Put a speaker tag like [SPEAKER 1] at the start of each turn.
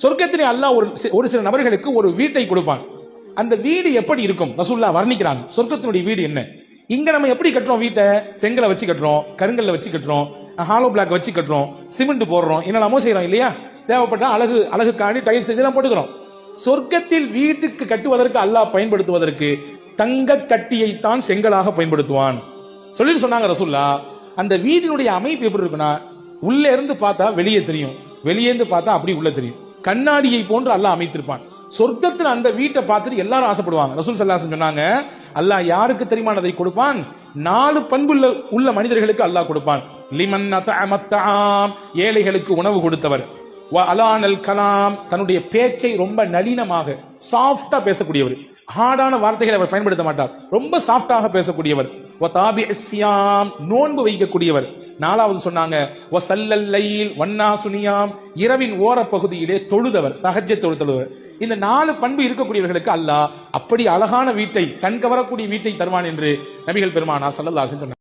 [SPEAKER 1] சொர்க்கத்திலே அல்லாஹ் ஒரு சில நபர்களுக்கு ஒரு வீட்டை கொடுப்பான். அந்த வீடு எப்படி இருக்கும் ரசூலுல்லாஹ் வர்ணிக்கிறாங்க. சொர்க்கத்தினுடைய வீடு என்ன? இங்க நம்ம எப்படி கட்டுறோம் வீட்டை? செங்கலை வச்சு கட்டுறோம், கருங்கல்ல வச்சு கட்டுறோம், ஹாலோ பிளாக் வச்சு கட்டுறோம், சிமெண்ட் போடுறோம், என்னெல்லாமோ செய்யறோம் இல்லையா? தேவைப்பட்ட அழகுக்காண்டி டைல்ஸ் இதெல்லாம் போட்டுக்கிறோம். சொர்க்கத்தில் வீட்டுக்கு கட்டுவதற்கு அல்லாஹ் பயன்படுத்துவதற்கு தங்க கட்டியை தான் செங்கலாக பயன்படுத்துவான் சொல்லிட்டு சொன்னாங்க ரசூலுல்லாஹ். அந்த வீட்டினுடைய அமைப்பு எப்படி இருக்குன்னா, உள்ள இருந்து பார்த்தா வெளியே தெரியும், வெளியே இருந்து பார்த்தா அப்படி உள்ள தெரியும். கண்ணாடியை போன்று அல்லாஹ் அமைத்திருப்பான். சொர்க்கத்தில் அந்த வீட்டை பார்த்துட்டு எல்லாரும் ஆசைப்படுவாங்க. ரசூல் ஸல்லல்லாஹு அலைஹி வஸல்லம் சொன்னாங்க, அல்லாஹ் யாருக்கு தெரியுமானதை கொடுப்பான்? 4 பண்பு உள்ள மனிதர்களுக்கு அல்லாஹ் கொடுப்பான். லிமன் அத்அமத்ஆம், ஏழைகளுக்கு உணவு கொடுத்தவர். வ அலானல் கலாம், தன்னுடைய பேச்சை ரொம்ப நளினமாக சாஃப்டா பேசக்கூடியவர். ஹார்டான வார்த்தைகளை அவர் பயன்படுத்த மாட்டார், ரொம்ப சாஃப்டாக பேசக்கூடியவர். வ தாபிஇஸ்ஸியாம், நோன்பு வைக்கக்கூடியவர். 4வது சொன்னாங்க வ ஸல்லல் லைல் வன்னாசு நியாம், இரவின் ஓர பகுதியிலே தொழுதவர், தஹஜ்ஜத் தொழுதவர். இந்த 4 பண்பு இருக்கக்கூடியவர்களுக்கு அல்லாஹ் அப்படி அழகான வீட்டை, கண் கவரக்கூடிய வீட்டை தருவான் என்று நபிகள் பெருமானார் ஸல்லல்லாஹு அலைஹி வஸல்லம்